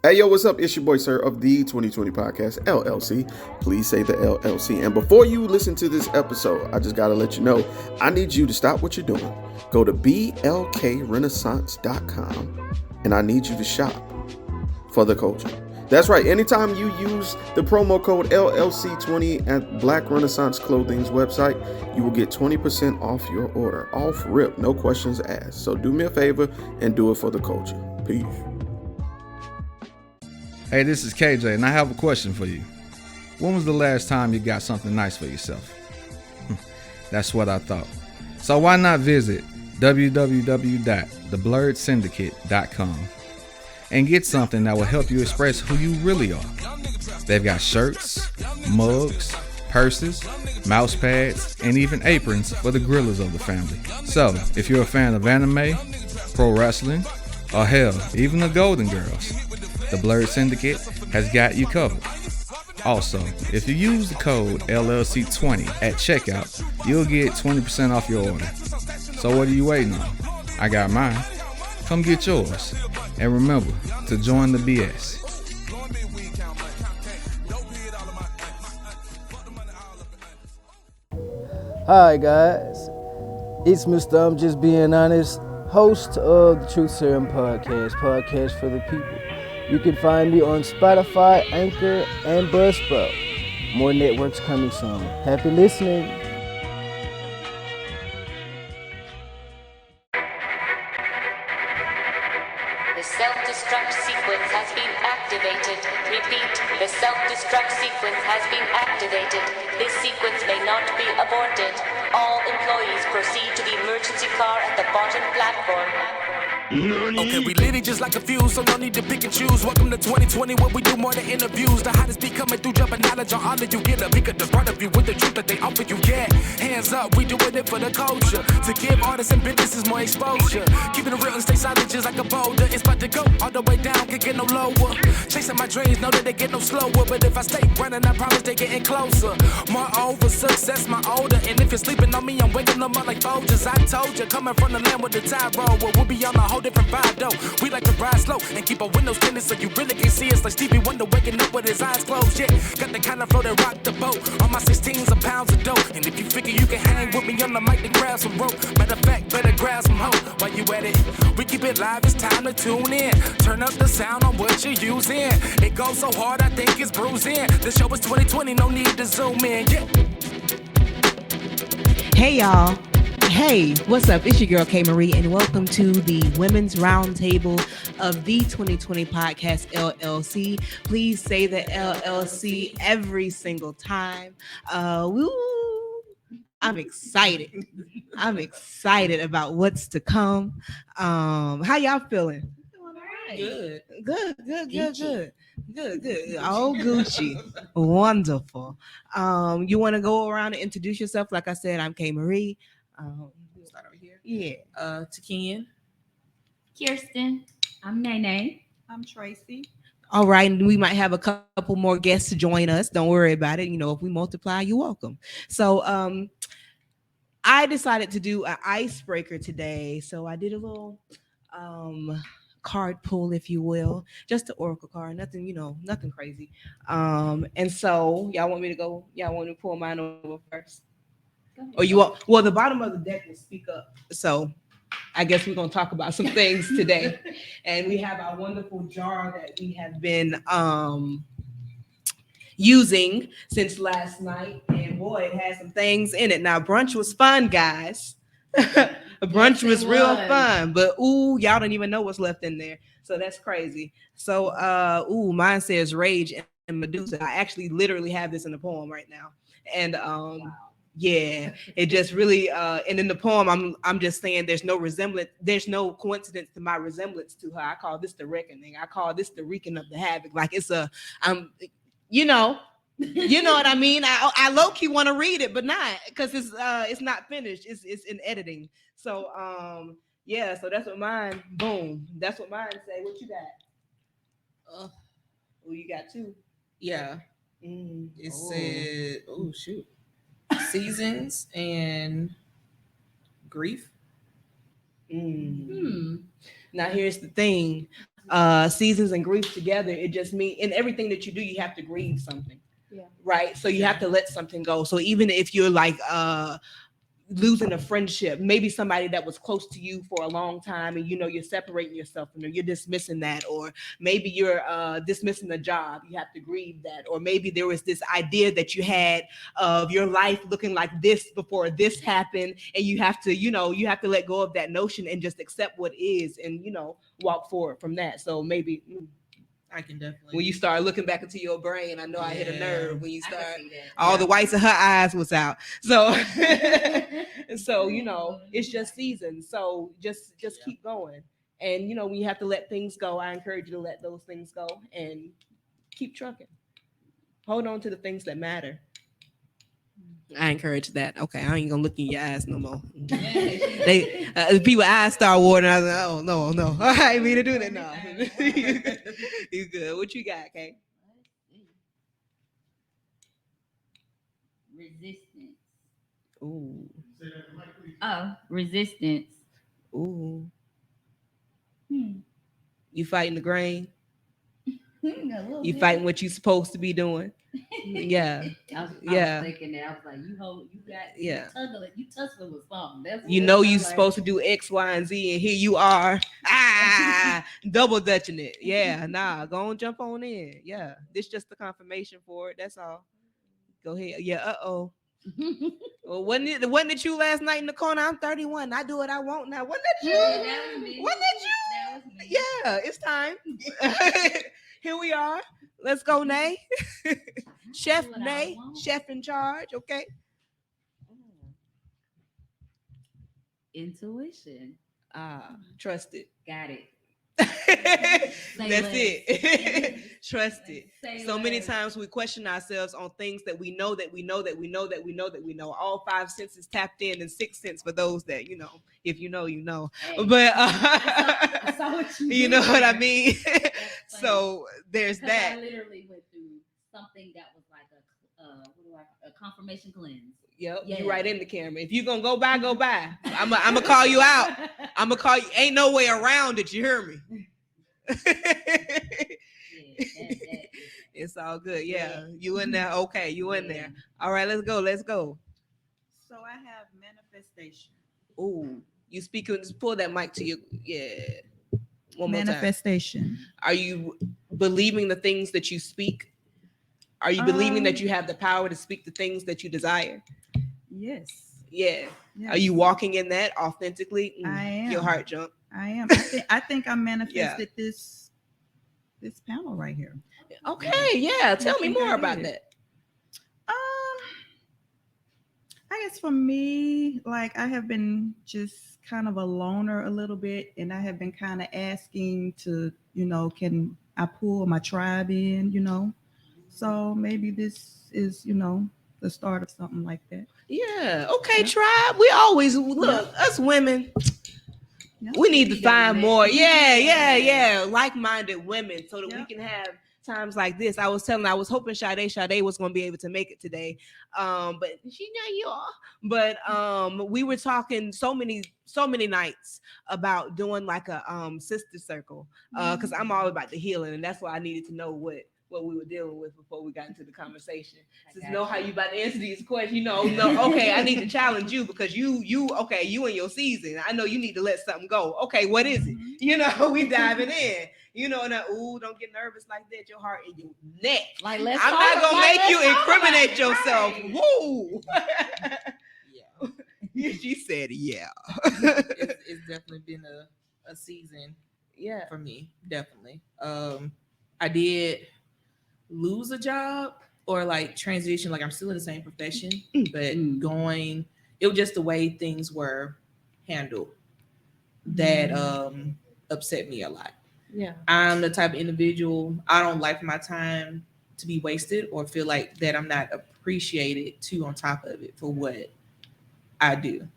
Hey, yo, what's up? It's your boy, sir, of the 2020 Podcast, LLC. Please say the LLC. And before you listen to this episode, I just got to let you know, I need you to stop what you're doing. Go to blkrenaissance.com, and I need you to shop for the culture. That's right. Anytime you use the promo code LLC20 at Black Renaissance Clothing's website, you will get 20% off your order. Off rip, no questions asked. So do me a favor and do it for the culture. Peace. Hey, this is KJ, and I have a question for you. When was the last time you got something nice for yourself? That's what I thought. So why not visit www.theblurredsyndicate.com and get something that will help you express who you really are. They've got shirts, mugs, purses, mouse pads, and even aprons for the grillers of the family. So, if you're a fan of anime, pro wrestling, or hell, even the Golden Girls, the Blurred Syndicate has got you covered. Also, if you use the code LLC20 at checkout, you'll get 20% off your order. So what are you waiting on? I got mine. Come get yours. And remember to join the BS. Hi guys, it's Mr. I'm Just Being Honest, host of the Truth Serum podcast for the people. You can find me on Spotify, Anchor, and Buzzsprout. More networks coming soon. Happy listening. The self-destruct sequence has been activated. Repeat, the self-destruct sequence has been activated. This sequence may not be aborted. All employees proceed to the emergency car at the bottom platform. Okay, we lit it just like a fuse, so no need to pick and choose. Welcome to 2020, where we do more than interviews. The hottest be coming through, dropping knowledge on all of you. Get a peek at the front of you with the truth that they offer you. Yeah, hands up, we doing it for the culture. To give artists and businesses more exposure. Keeping it real and stay silent just like a boulder. It's about to go all the way down, can't get no lower. Chasing my dreams, know that they get no slower. But if I stay running, I promise they getting closer. Moreover, success my older. And if you're sleeping on me, I'm waking them up like Folgers. I told you, coming from the land with the tide roll. Well, we'll be on a whole different vibe though. We like to ride slow and keep our windows tinted so you really can see us like Stevie Wonder waking up with his eyes closed. Yeah, got the kind of flow that rock the boat. On my 16s of pounds of dope. And if you figure you can hang with me on the mic, then grab some rope. Matter of fact, better grab some hope. While you at it, we keep it live, it's time to tune in. Turn up the sound on what you're using. It goes so hard, I think it's bruising. The show is 2020, no need to zoom in. Yeah. Hey y'all. Hey, what's up? It's your girl K Marie, and welcome to the Women's Roundtable of the 2020 Podcast LLC. Please say the LLC every single time. Woo! I'm excited. I'm excited about what's to come. How y'all feeling? Good. All Gucci. Wonderful. You want to go around and introduce yourself? Like I said, I'm K Marie. We'll start over here. Yeah. Takian. Kirsten. I'm Nene. I'm Tracy. All right, and we might have a couple more guests to join us. Don't worry about it. You know, if we multiply, you're welcome. So I decided to do an icebreaker today. So I did a little card pull, if you will, just the oracle card, nothing, nothing crazy. And so y'all want me to go? Y'all want me to pull mine over first? Or you want? Well, the bottom of the deck will speak up. So I guess we're gonna talk about some things today. And we have our wonderful jar that we have been using since last night. And boy, it has some things in it. Now, brunch was fun, guys. Brunch was real fun, but ooh, y'all don't even know what's left in there. So that's crazy. So mine says Rage and Medusa. I actually literally have this in the poem right now. And yeah, it just really and in the poem I'm just saying there's no resemblance, there's no coincidence to my resemblance to her. I call this the reckoning. I call this the wreaking of the havoc. Like it's you know what I mean? I low-key want to read it, but not because it's not finished. It's in editing. So yeah, so that's what mine, boom. That's what mine say. What you got? Oh, you got two. Yeah. It said, oh shoot. Seasons and grief. Now here's the thing. seasons and grief together. It just means in everything that you do, you have to grieve something. Yeah. Right. So you have to let something go. So even if you're like losing a friendship, maybe somebody that was close to you for a long time, and you're separating yourself from them, you're dismissing that, or maybe you're dismissing the job, you have to grieve that, or maybe there was this idea that you had of your life looking like this before this happened, and you have to let go of that notion and just accept what is, and walk forward from that. So maybe I can definitely. when you start looking back into your brain, I know I hit a nerve when you I start. can see that. All the whites of her eyes was out. So, so it's just seasons. So just keep going. And when you have to let things go, I encourage you to let those things go and keep trucking. Hold on to the things that matter. I encourage that. Okay, I ain't gonna look in your eyes no more. People eyes start watering. I was like, oh no, I ain't mean to do that. No, you good? What you got, Kay? Resistance. Ooh. Oh, resistance. Ooh. You fighting the grain? You fighting what you supposed to be doing? Yeah. I was thinking that. I was like, you tussling with something. That's you supposed to do X, Y, and Z, and here you are, double dutching it. Yeah, nah, go and jump on in. Yeah, this just the confirmation for it. That's all. Go ahead. Yeah. Well, wasn't it you last night in the corner? I'm 31. I do what I want now. Wasn't that you? That was me. Wasn't that you? That was me. Yeah, it's time. Here we are. Let's go, Nay. Chef Nay, chef in charge. Okay. Intuition. Trust it. Got it. That's it. Trust it. So many times we question ourselves on things that we know. All 5 senses tapped in, and 6 sense for those that if you know, you know. Hey, but I saw what you know what I mean. So there's that. I literally went through something that was like a confirmation cleanse. Yep, yeah. You right in the camera. If you gonna go by, go by. I'm gonna call you out. I'm gonna call you. Ain't no way around it. You hear me? It's all good. Yeah, you in there? Okay, you in there? All right, let's go. So I have manifestation. Ooh, you speaking? Just pull that mic to you. Yeah. One more manifestation. Time. Are you believing the things that you speak? Are you believing that you have the power to speak the things that you desire? Yes. Yeah. Yes. Are you walking in that authentically? I am. Your heart jump. I am. I think I manifested this panel right here. Okay. Yeah. Tell me more about that. I guess for me, like I have been just kind of a loner a little bit, and I have been kind of asking to, can I pull my tribe in, So maybe this is, the start of something like that. Yeah. Okay, tribe. We always look, us women. We need to find more. Yeah. Like-minded women so that we can have times like this. I was hoping Sade was going to be able to make it today. But she not y'all. But we were talking so many nights about doing like a sister circle. Because I'm all about the healing, and that's why I needed to know what we were dealing with before we got into the conversation. To know how you about to answer these questions, okay, I need to challenge you because you in your season. I know you need to let something go. Okay, what is it? We diving in. Don't get nervous like that. Your heart in your neck. Like, I'm not gonna make you incriminate yourself. Right. Woo. Yeah. She said, yeah. It's definitely been a season. Yeah. For me, definitely. I did lose a job or like transition, like I'm still in the same profession, but it was just the way things were handled that upset me a lot. Yeah. I'm the type of individual, I don't like my time to be wasted or feel like that I'm not appreciated too on top of it for what I do.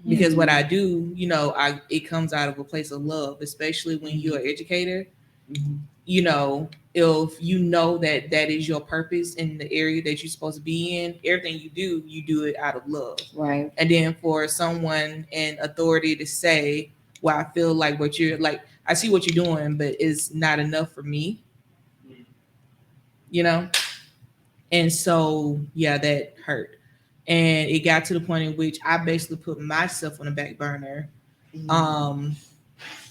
Because what I do, it comes out of a place of love, especially when you're an educator. If you know that is your purpose in the area that you're supposed to be in, everything you do it out of love. Right. And then for someone in authority to say, well, I feel like what you're like, I see what you're doing, but it's not enough for me, you know? And so, yeah, that hurt. And it got to the point in which I basically put myself on the back burner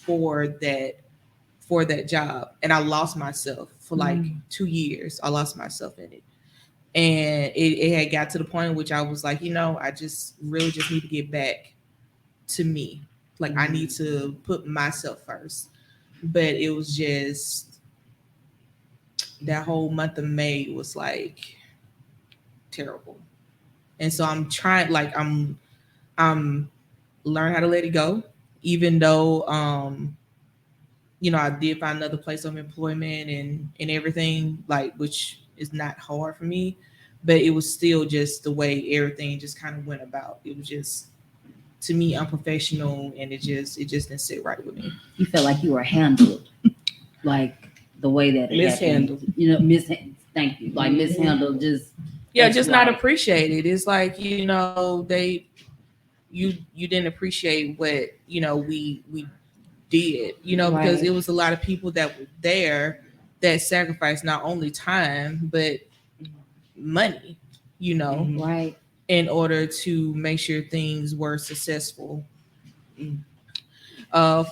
for that job. And I lost myself for like 2 years. I lost myself in it. And it had got to the point in which I was like, I just really just need to get back to me. Like I need to put myself first. But it was just that whole month of May was like terrible. And so I'm trying, like I'm learn how to let it go, even though I did find another place of employment and everything, like, which is not hard for me, but it was still just the way everything just kind of went about. It was just, to me, unprofessional, and it just didn't sit right with me. You felt like you were handled, like the way that it mishandled. Happened. Thank you. Like mishandled, just not appreciated. It's like you didn't appreciate what we did, because it was a lot of people that were there that sacrificed not only time but money, right, in order to make sure things were successful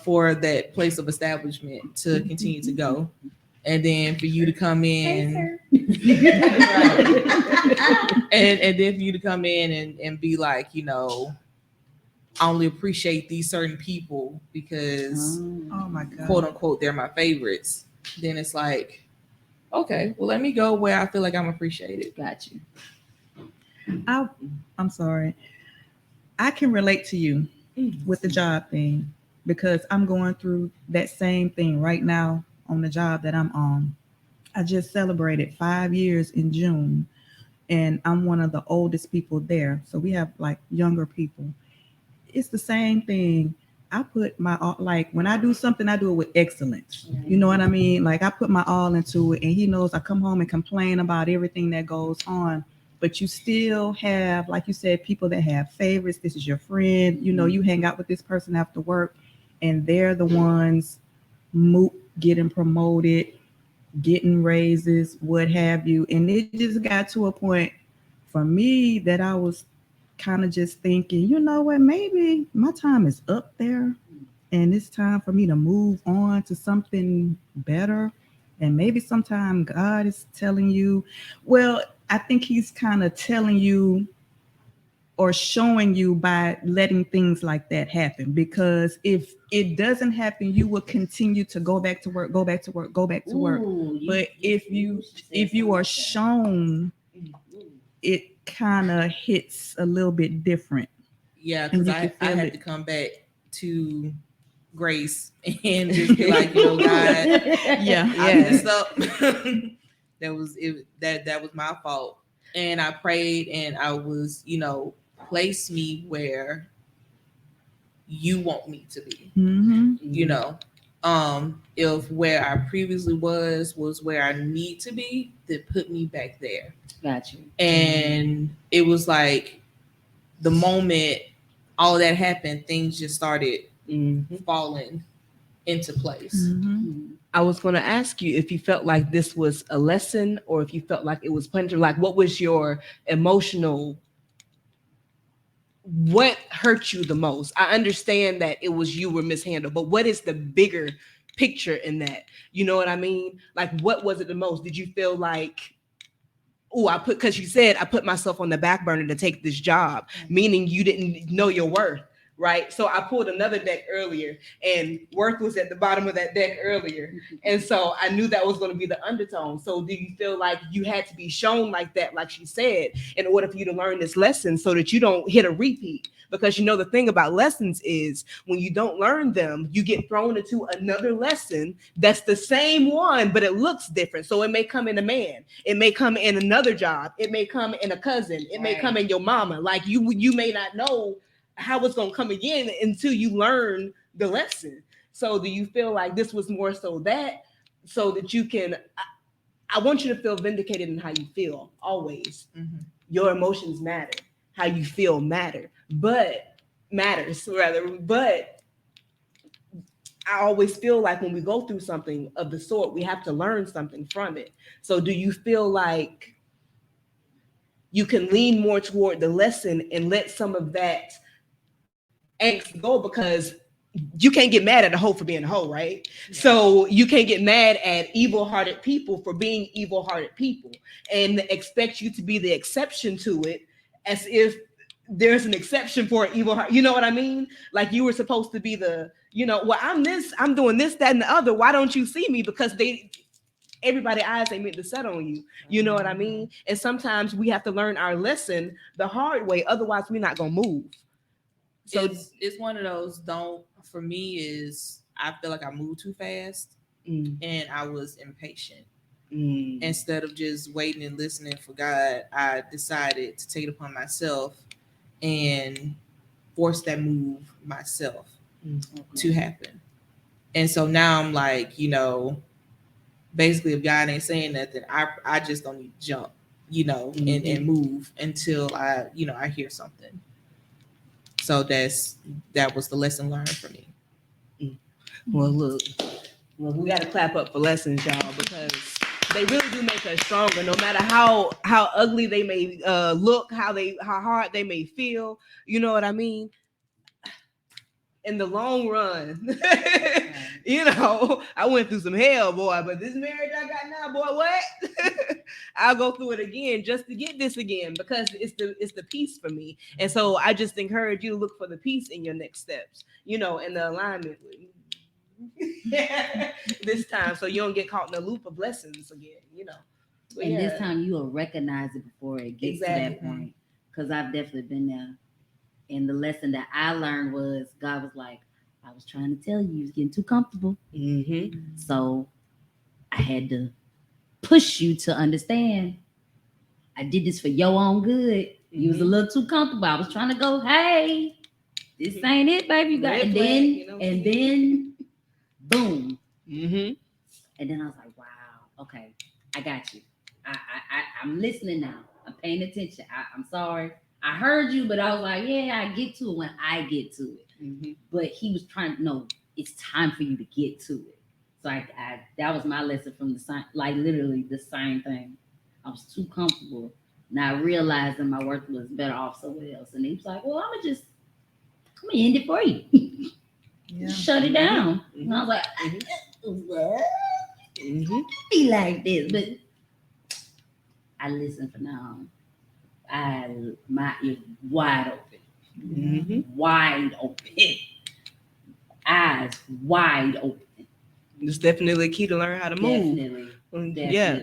for that place of establishment to continue to go. And then for you to come in and then for you to come in and be like, I only appreciate these certain people because oh my God, quote unquote, they're my favorites. Then it's like, okay, well, let me go where I feel like I'm appreciated. Got you. I'm sorry. I can relate to you with the job thing because I'm going through that same thing right now on the job that I'm on. I just celebrated 5 years in June, and I'm one of the oldest people there. So we have like younger people. It's the same thing. I put my like when I do something, I do it with excellence. You know what I mean? Like I put my all into it, and he knows I come home and complain about everything that goes on. But you still have, like you said, people that have favorites. This is your friend. You hang out with this person after work, and they're the ones getting promoted, getting raises, what have you. And it just got to a point for me that I was kind of just thinking, you know what, maybe my time is up there and it's time for me to move on to something better. And maybe sometime God is telling you, well, I think he's kind of telling you or showing you by letting things like that happen. Because if it doesn't happen, you will continue to go back to work. But if you are shown, it kind of hits a little bit different. Yeah, because I had to come back to grace and just be like, God, I messed up. That was it. That was my fault. And I prayed, and I was, place me where you want me to be. If where I previously was where I need to be, then put me back there. Got you. And it was like the moment all that happened, things just started falling into place. I was going to ask you if you felt like this was a lesson or if you felt like it was punishment. Like, what was your emotional? What hurt you the most? I understand that it was you were mishandled, but what is the bigger picture in that? You know what I mean? Like, what was it the most? Did you feel like, because you said I put myself on the back burner to take this job, meaning you didn't know your worth, right? So I pulled another deck earlier, and worth was at the bottom of that deck earlier. And so I knew that was going to be the undertone. So do you feel like you had to be shown like that, like she said, in order for you to learn this lesson so that you don't hit a repeat? Because the thing about lessons is when you don't learn them, you get thrown into another lesson that's the same one, but it looks different. So it may come in a man, it may come in another job, it may come in a cousin, it may come in your mama. Like you may not know how it's going to come again until you learn the lesson. So do you feel like this was more so that you can, I want you to feel vindicated in how you feel always. Your emotions matter. How you feel matters. But I always feel like when we go through something of the sort, we have to learn something from it. So do you feel like you can lean more toward the lesson and let some of that angst go? Because you can't get mad at a hoe for being a hoe, right? Yeah. So you can't get mad at evil-hearted people for being evil-hearted people and expect you to be the exception to it, as if there's an exception for an evil heart. You know what I mean? Like you were supposed to be the, well, I'm doing this, that, and the other. Why don't you see me? Because everybody's eyes ain't meant to set on you. You know what I mean? And sometimes we have to learn our lesson the hard way. Otherwise, we're not gonna move. So it's one of those. For me, is I feel like I move too fast, and I was impatient. Instead of just waiting and listening for God, I decided to take it upon myself and force that move myself to happen. And so now I'm like, basically, if God ain't saying nothing, I just don't need to jump, and move until I hear something. So that was the lesson learned for me. Well, look, we got to clap up for lessons, y'all, because they really do make us stronger. No matter how ugly they may look, how hard they may feel. You know what I mean? In the long run, I went through some hell, boy. But this marriage I got now, boy, what? I'll go through it again just to get this again, because it's the peace for me. And so I just encourage you to look for the peace in your next steps, and the alignment with this time, so you don't get caught in the loop of lessons again, But and this time you will recognize it before it gets to that point, because I've definitely been there. And the lesson that I learned was God was like, I was trying to tell you was getting too comfortable. So I had to push you to understand. I did this for your own good. You was a little too comfortable. I was trying to go, hey, this ain't it, baby. You got, and then boom. And then I was like, wow, okay, I got you. I'm listening now. I'm paying attention. I'm sorry. I heard you, but I was like, yeah, I get to it when I get to it. But he was trying to know it's time for you to get to it. So I that was my lesson from the sign, like literally the same thing. I was too comfortable, not realizing my work was better off somewhere else. And he was like, well, I'm gonna end it for you. Shut it down. And I was like, what? Be like this, but I listen for now. My ears wide open, wide open, eyes wide open. It's definitely a key to learn how to move. Definitely. Yeah,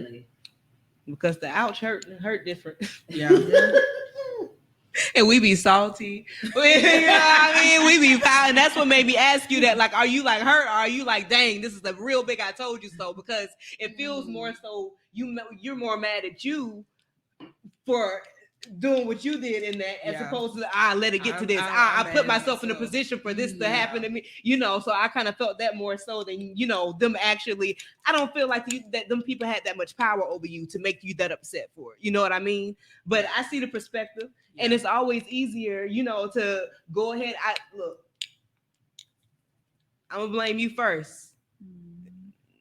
because the ouch hurt different. Yeah. And we be salty. You know what I mean? We be foul, and that's what made me ask you that. Like, are you like hurt, or are you like, dang, this is a real big I told you so? Because it feels more so you're more mad at you for doing what you did in that, as opposed to I let it get to this. I put myself in a position for this to happen to me. So I kind of felt that more so than them actually. I don't feel like that them people had that much power over you to make you that upset for it. You know what I mean? But I see the perspective, and it's always easier, to go ahead. Look, I'm gonna blame you first,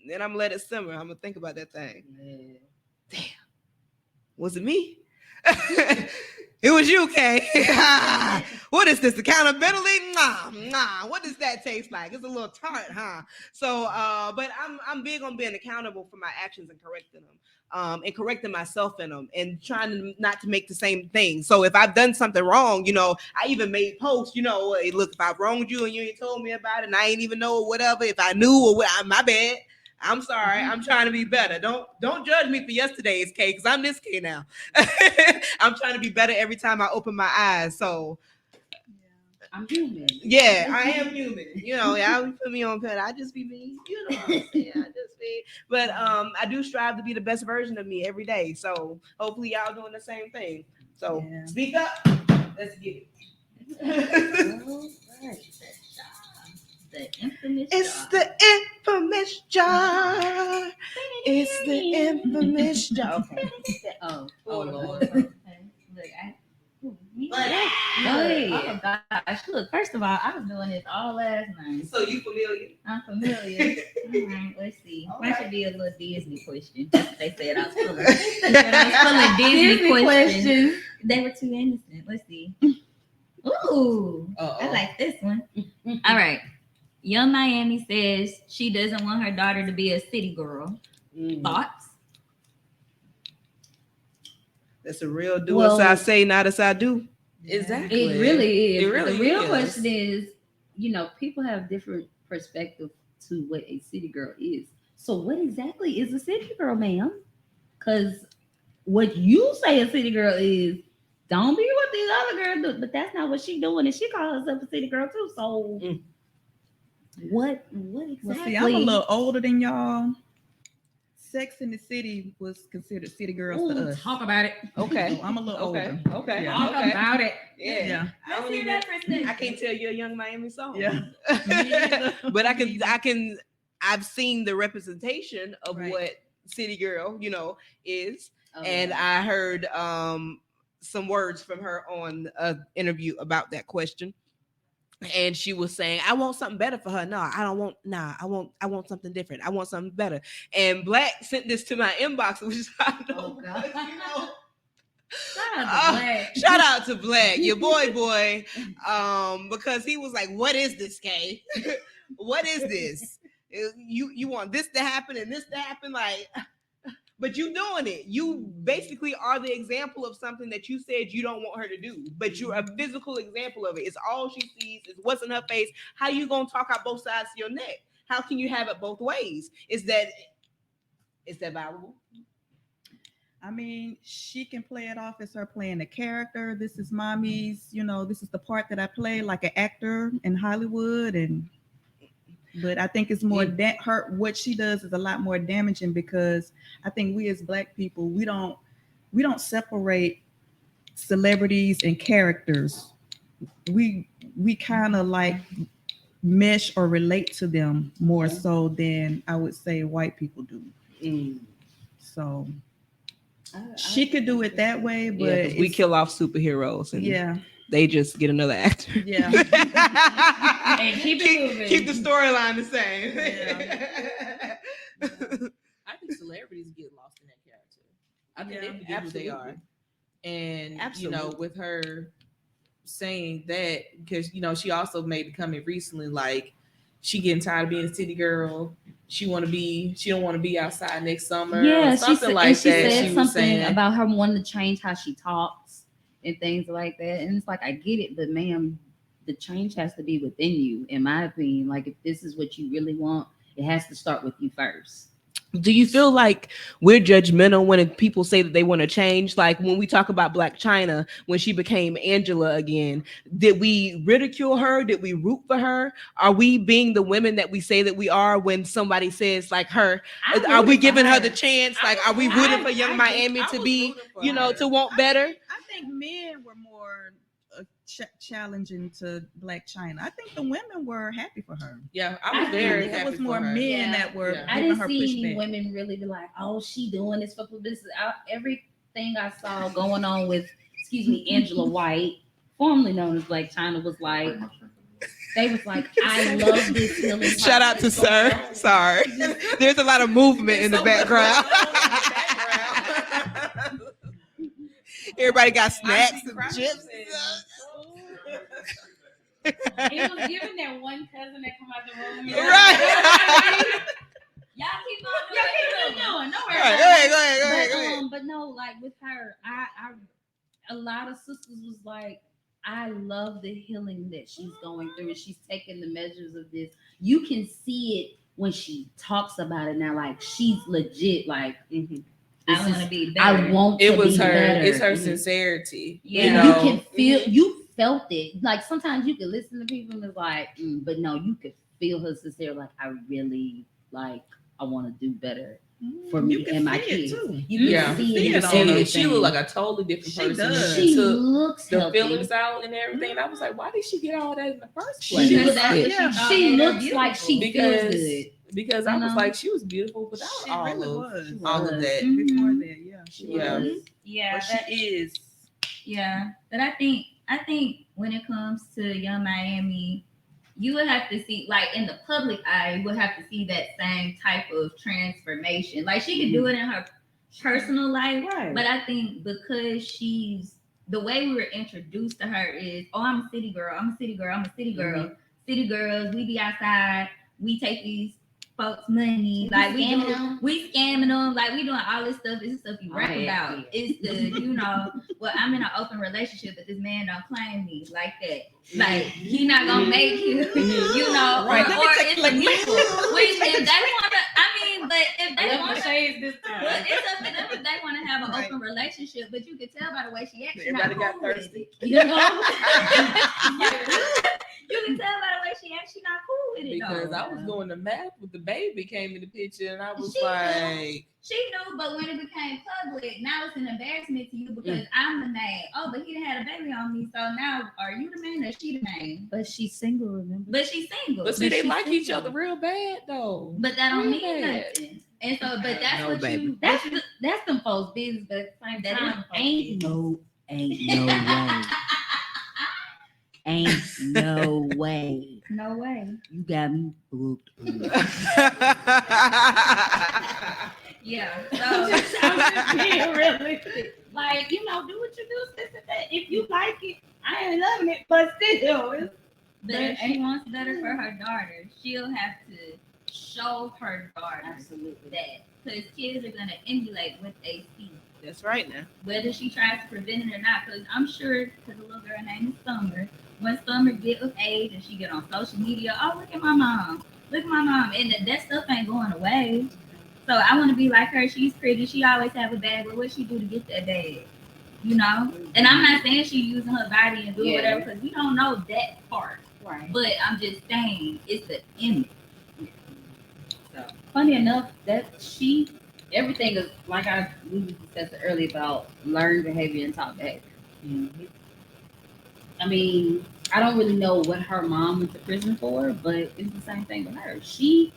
then I'm gonna let it simmer. I'm gonna think about that thing. Damn, was it me? It was you, Kay. What is this? Accountability? Nah. What does that taste like? It's a little tart, huh? So, but I'm big on being accountable for my actions and correcting them, and correcting myself in them, and trying not to make the same thing. So if I've done something wrong, I even made posts. Hey, look, if I've wronged you and you ain't told me about it, and I ain't even know or whatever, if I knew or what, my bad. I'm sorry. I'm trying to be better. Don't judge me for yesterday's K, because I'm this K now. I'm trying to be better every time I open my eyes. So I'm human. Yeah, I am human. Y'all put me on pet. I just be me. You know what I'm saying? I just be. But I do strive to be the best version of me every day. So hopefully y'all doing the same thing. So speak up. Let's get it. The infamous it's jar. the infamous jar. It's the infamous jar. Oh Lord. Look, But oh gosh, look. First of all, I was doing this all last night. So you familiar? I'm familiar. All right, let's see. That should be a little Disney question. That's what they said I was pulling. They said I was pulling Disney questions. They were too innocent. Let's see. Ooh, I like this one. All right. Young Miami says she doesn't want her daughter to be a city girl. Thoughts? That's a real do as I say, not as I do. Exactly. It really is. It really the real is. question is, people have different perspective to what a city girl is. So what exactly is a city girl, ma'am? Because what you say a city girl is, don't be what these other girls do. But that's not what she's doing, and she calls herself a city girl too. So what exactly? Well, see, I'm a little older than y'all. Sex in the City was considered city girls to us. Talk about it. Okay. So I'm a little older. Okay. Yeah. Talk about it. Yeah. Let's hear that for a second. I can't tell you a Young Miami song. Yeah. But I've seen the representation of what city girl, is. And I heard some words from her on an interview about that question. And she was saying, I want something better for her. No, I want something different. I want something better. And Black sent this to my inbox, which is how I know. Shout out to Black, your boy. Because he was like, what is this, Kay? What is this? You want this to happen and this to happen? Like, but you doing it. You basically are the example of something that you said you don't want her to do, but you're a physical example of it. It's all she sees. It's what's in her face. How you gonna talk out both sides of your neck? How can you have it both ways? Is that valuable? I mean, she can play it off as her playing a character. This is mommy's, this is the part that I play like an actor in Hollywood. But I think it's more what she does is a lot more damaging, because I think we as Black people, we don't separate celebrities and characters. We kind of like mesh or relate to them more so than I would say white people do. So she could do it that way, but we kill off superheroes and they just get another actor. Yeah. And keep the storyline the same. Yeah. I think celebrities get lost in that character. I think they forget who they are. And with her saying that, because she also made the comment recently, like she getting tired of being a city girl. She don't want to be outside next summer. Yeah, something she like said. that. She was something saying about her wanting to change how she talks and things like that. And it's like, I get it, but ma'am, the change has to be within you, in my opinion. Like, if this is what you really want, it has to start with you first. Do you feel like we're judgmental when people say that they want to change? Like when we talk about Black China, when she became Angela again, did we ridicule her? Did we root for her? Are we being the women that we say that we are when somebody says like her? Are we giving her the chance? Like, are we rooting for Young Miami to be, to want better? I think men were more challenging to Black China. I think the women were happy for her. Yeah, I was very happy. It was more men that were. I didn't her see any women really be like, "Oh, she doing this for publicity." Everything I saw going on with, Angela White, formerly known as Black China, was like, they was like, "I love this feeling." Shout out to Sir. Sorry, there's a lot of movement in the background. Everybody got snacks and chips. He was giving that one cousin that come out the room. Right. Y'all keep on doing. No worries. Right, go ahead. But no, like with her, I a lot of sisters was like, I love the healing that she's going through, and she's taking the measures of this. You can see it when she talks about it now. Like, she's legit. Like, I want to be better. I want to be better. It's her sincerity. Yeah, you can feel. You felt it. Like, sometimes you can listen to people and it's like, but no, you could feel her sincere. Like, I really I want to do better for me and my kids. You can see it. She looked like a totally different person. She looks the healthy. feelings out and everything. And I was like, why did she get all that in the first place? She looks like she feels good. Because I was like, she was beautiful without all of that. Before that, she was. Yeah, she is. Yeah, but I think I think when it comes to Young Miami, you would have to see, like in the public eye, you would have to see that same type of transformation. Like she could do it in her personal life, Right. but I think because she's the way we were introduced to her is, oh, I'm a city girl, I'm a city girl, I'm a city girl. City girls, we be outside, we take these folks' money, like we scamming them, like we doing all this stuff. This is stuff you rap about. Yeah. It's the, you know, well, I'm in an open relationship, but this man don't claim me like that. Like he not gonna make you, you know, Right. or it's a mutual. Which if they wanna, I mean, but if they wanna, it's up to them if they wanna have an open relationship. But you can tell by the way she acts, everybody got thirsty. You know. You can tell by the way she acts, she not cool with it. Because though. I was doing the math with the baby came in the picture, and I was she knew, but when it became public, now it's an embarrassment to you because I'm the man. Oh, but he done had a baby on me, so now are you the man or she the man? But she's single, remember? But she's single. But see, they like each other real bad though. But that don't mean nothing. And so, but that's no, what baby. you. That's them folks' business, but at the same That time, ain't no way. Ain't no way. No way. You got me booked. Yeah. So I'm just being realistic. Like, you know, do what you do, sister. If you like it, I ain't loving it, but still. But if she wants better for her daughter, she'll have to show her daughter Absolutely that. Because kids are going to emulate what they see. That's right now. Whether she tries to prevent it or not. Because I'm sure, because the little girl named Summer, when Summer get of age and she get on social media, oh, look at my mom. Look at my mom. And that stuff ain't going away. So I want to be like her. She's pretty. She always have a bag. But what she do to get that bag? You know? And I'm not saying she's using her body and doing whatever because we don't know that part. Right. But I'm just saying it's the image. So funny enough, that everything is like we discussed earlier about learned behavior and taught behavior. Mm-hmm. I mean, I don't really know what her mom went to prison for, but it's the same thing with her. She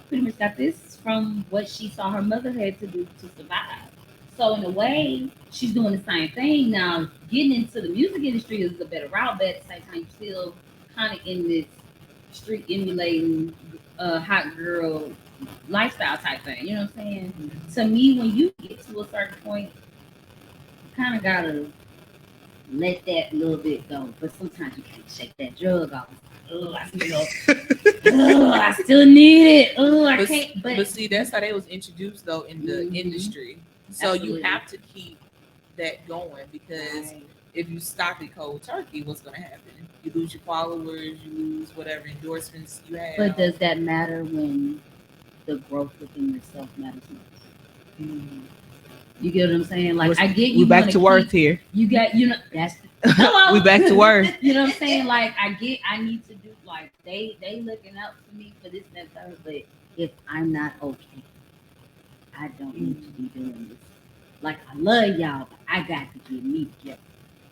pretty much got this from what she saw her mother had to do to survive. So in a way, she's doing the same thing. Now, getting into the music industry is a better route, but at the same time, you're still kind of in this street emulating hot girl lifestyle type thing. You know what I'm saying? Mm-hmm. To me, when you get to a certain point, you kind of gotta let that little bit go. But sometimes you can't shake that drug off. Oh, I still need it. Oh, I can't. But see, that's how they was introduced though in the industry. So absolutely. You have to keep that going because if you stop it cold turkey, what's going to happen? You lose your followers, you lose whatever endorsements you have. But does that matter when the growth within yourself matters most? Mm-hmm. You get what I'm saying? Like I get you. We back to earth here. You got that's we back to earth. You know what I'm saying? Like I need to do like they looking out for me for this and that, but if I'm not okay, I don't need to be doing this. Like I love y'all, but I got to get me together.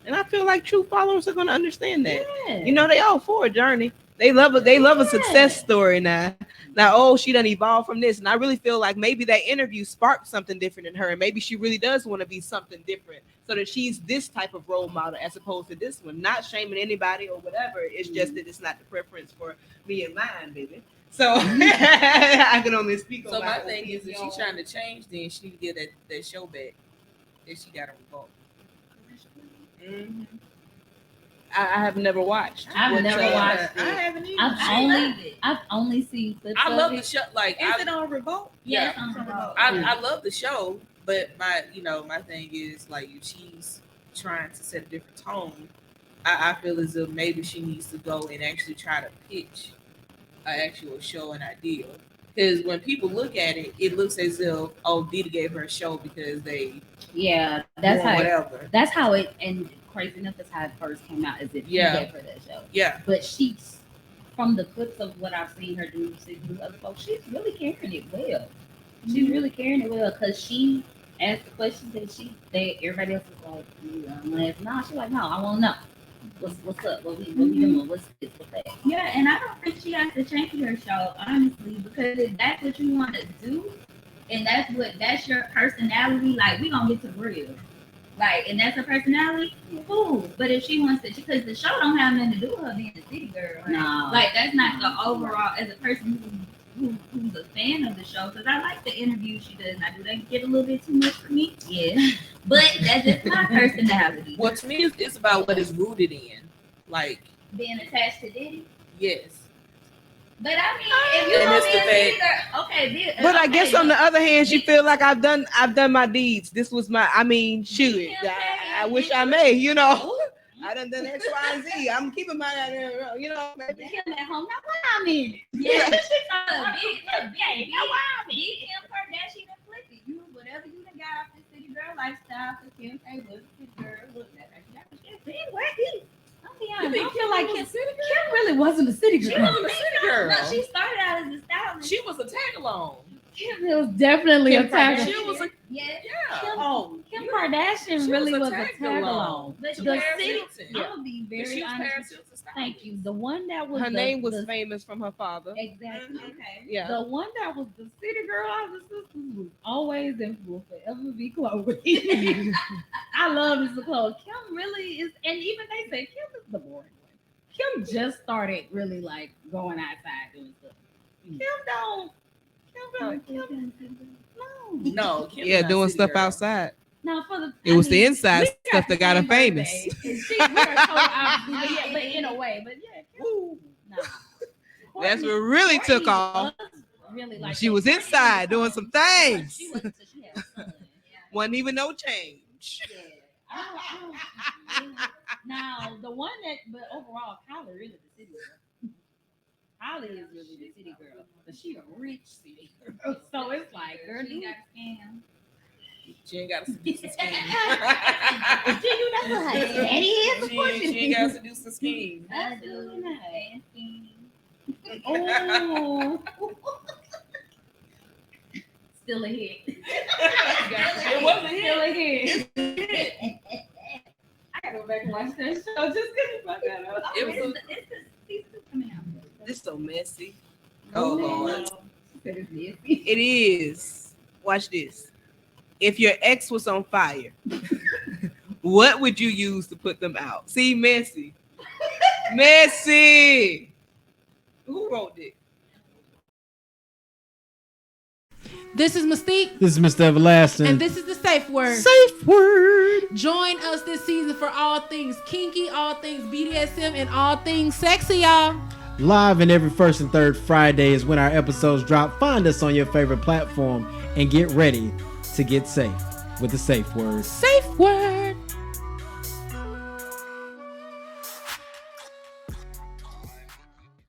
And I feel like true followers are gonna understand that. Yeah. You know, they all for a journey. They love it. They love a success story now. Now, oh, she done evolved from this. And I really feel like maybe that interview sparked something different in her. And maybe she really does want to be something different. So that she's this type of role model as opposed to this one. Not shaming anybody or whatever. It's just that it's not the preference for me and mine, baby. So I can only speak on so my thing is if she's trying to change, then she need to get that show back. Then she got to revolt. Mm-hmm. I have never watched. I've never watched it. I haven't either. I've only seen clips. I love the show. Like, is it on Revolt? Yeah, it's on Revolt. I love the show, but my thing is like if she's trying to set a different tone, I feel as if maybe she needs to go and actually try to pitch an actual show and idea. Because when people look at it, it looks as if Dita gave her a show because they that's how whatever. That's how it and crazy enough that's how it first came out as if she gave her that show. Yeah. But she's from the clips of what I've seen her do with other folks, she's really carrying it well. She's really carrying it well because she asked the questions that everybody else was like, no, she's like, no, I want to know. What's up? What we doing? What's this? What's that? Yeah, and I don't think she has to change her show, honestly, because if that's what you want to do, and that's your personality, like we gonna get to real. Like, and that's her personality, cool. But if she wants to, because the show don't have nothing to do with her being a city girl. No. Like, that's not the overall, as a person who's a fan of the show, because I like the interviews she does. Now, do they get a little bit too much for me? Yeah. But that's just my personality. Well, to me, it's about what it's rooted in. Like, being attached to Diddy? yes. But I mean, if you want to be a city girl, okay. But I guess on the other hand, she feel like I've done my deeds. This was my, I mean, shoot, I wish I may, you know. I done X, Y, and Z. I'm keeping my, you know. Maybe him at home. Now what I'm in. Yeah, big Kim Kardashian and Flippy. You whatever you done got off this city girl lifestyle. Cause Kim K was a city girl. Look at that. I feel like Kim really wasn't a city girl. She wasn't a city girl. No, she started out as a stylist. She was a tag along. Kim was definitely a tag. She was a Kim Kardashian really was a tag along. But the city, I'm gonna be very honest. Thank you. The one that was her name was famous from her father. Exactly. Okay. Yeah. The one that was the city girl of the sisters was always and will forever be Chloe. I love Mr. Chloe. Kim really is, and even they say Kim is the boring one. Kim just started really like going outside doing stuff. No. Kim Yeah, doing stuff outside. Now for the, it was the inside stuff that got her famous. But in a way, but yeah, that's what really took off. Really like she was inside doing some things. Wasn't even no change. Now the one that, but overall, Kylie really the city girl. Kylie is really the city girl, but she a rich city girl. So it's like, girl, you got a scam. She ain't got to seduce a scheme. She ain't got to seduce a scheme. I do. Oh. Still a hit. It wasn't still a hit. I gotta go back and watch that show just because fuck that up. It's the season 2 coming out. This so messy. Oh Lord. It is. Watch this. If your ex was on fire, what would you use to put them out? See, messy. Messy. Who wrote it? This is Mystique. This is Mr. Everlasting. And this is the Safe Word. Safe Word. Join us this season for all things kinky, all things BDSM, and all things sexy, y'all. Live and every first and third Friday is when our episodes drop. Find us on your favorite platform and get ready to get safe with the Safe Word. Safe Word.